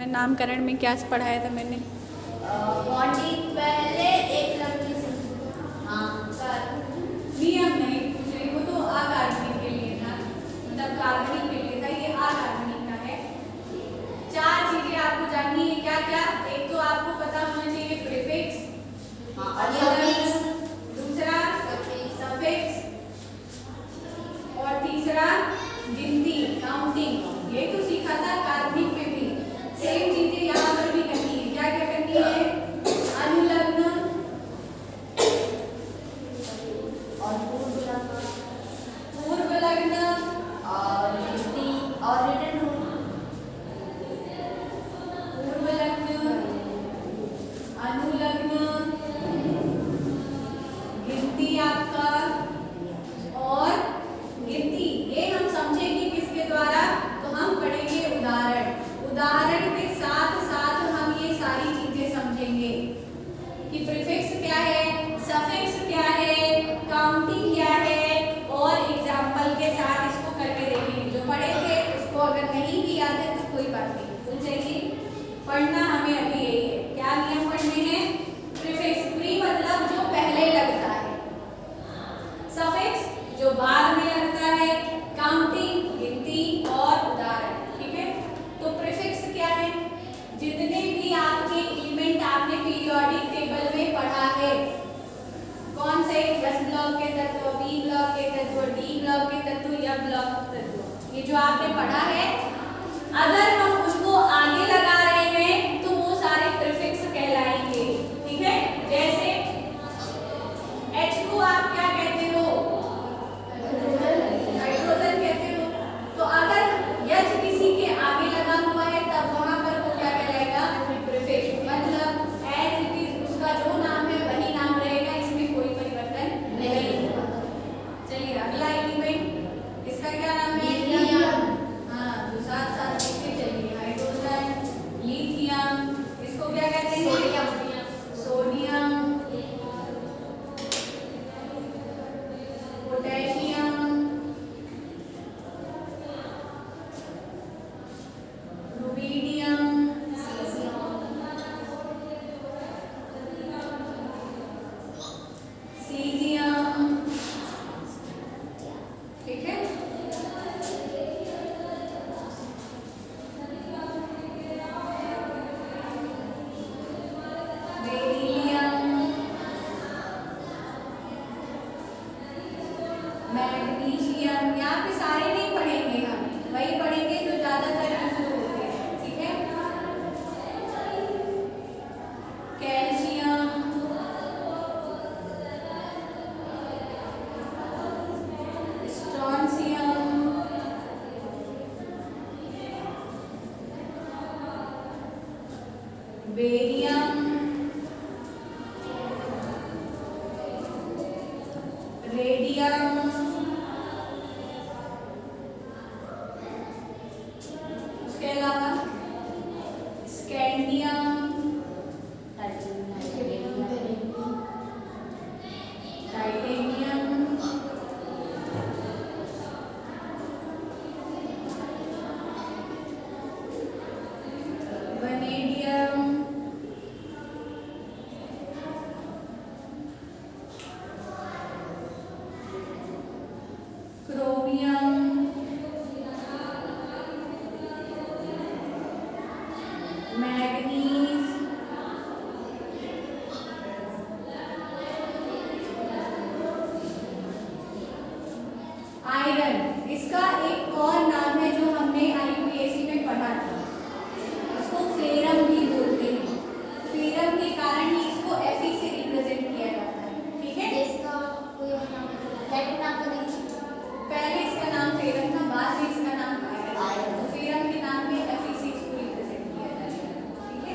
नामकरण में क्या पढ़ाया था मैंने? बॉन्डिंग पहले एक लड़की से। हाँ नियम नहीं पूछ रही, वो तो अकार्बनिक के लिए था, मतलब कार्बनिक के लिए था, ये अकार्बनिक का है। 4 चीजें आपको जाननी है। क्या क्या? एक तो आपको पता होना चाहिए प्रीफिक्स, दूसरा सफिक्स, और तीसरा गिनती, काउंटिंग। ये तो सीखा था कार्बनिक में भी। सेम चीजें यहाँ पर भी करनी है। क्या क्या करनी है? अनुलग्न और पूर्व लग्न और गिनती और रिटर्न रूल। पूर्व लग्न, अनुलग्न, गिनती आपका और गिनती। ये हम समझेंगे किसके द्वारा? तो हम पढ़ेंगे उदाहरण। उदाहरण के साथ साथ हम ये सारी चीजें समझेंगे कि प्रीफिक्स क्या है, सफिक्स क्या है, काउंटिंग क्या है, और एग्जाम्पल के साथ इसको करके देखेंगे। जो पढ़े थे उसको अगर नहीं भी याद है तो कोई बात नहीं, भूल जाइए। पढ़ना हमें अभी यही है। क्या नियम पढ़ने हैं? प्रीफिक्स, प्री मतलब जो पहले लगता है, सफिक्स जो बाद में लगता है, काउंटिंग गिनती और उदाहरण। ठीक है, तो प्रीफिक्स क्या है? जितने भी आपके एलिमेंट आपने पीरियोडिक टेबल में पढ़ा है, कौन से? S ब्लॉक के तत्व, B ब्लॉक के तत्व, D ब्लॉक के तत्व या ब्लॉक तत्व, ये जो आपने पढ़ा है, अगर हम उसको आगे लगा रहे हैं तो वो सारे प्रीफिक्स कहलाएंगे। ठीक है, जैसे H को आप क्या कहते हो? हाइड्रोजन कहते हो। तो अगर H किसी के आगे लगा हुआ है तब वहां पर वो क्या कहलाएगा? प्रीफिक्स। मतलब एज इट इज उसका जो नाम है वही नाम रहेगा, इसमें कोई परिवर्तन नहीं होगा। चलिए अगला एलिमेंट, इसका क्या नाम है? लिथियम। हाँ, जो साथ साथ लिखते चलिए, हाइड्रोजन, लिथियम, इसको क्या कहते हैं? Sodium, potassium, rubidium, caesium. ठीक है, बेरिलियम, मैग्नीशियम। यहाँ पे सारे नहीं पढ़ेंगे हम, वही पढ़ेंगे जो ज्यादातर यूज होते हैं। ठीक है, कैल्शियम, स्ट्रोंशियम, बेरियम, रेडियम, उसके अलावा scandium, titanium, vanadium, chromium, manganese, iron. इसका एक और नाम है जो हमने IUPAC में पढ़ा था, इसको फेरम भी बोलते हैं। फेरम के कारण ही इसको Fe से रिप्रेजेंट किया जाता है। ठीक है, इसका कोई और नाम है? लैटिन नाम तो नहीं? पहले इसका नाम फेरम था, बाद में इसका नाम आयरन। आयरन। तो फेरम के नाम में Fe से इसको रिप्रेजेंट किया जाता है। ठीक है,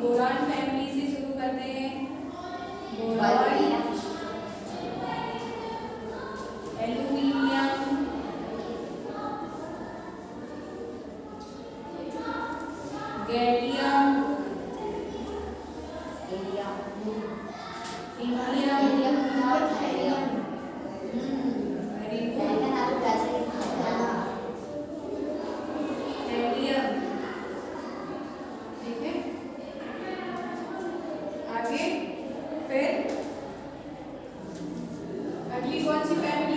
बोरॉन फैमिली से शुरू करते हैं। Boron, aluminium, gallium, indium, very good, helium. ठीक है, आगे फिर अगली कौन सी फैमिली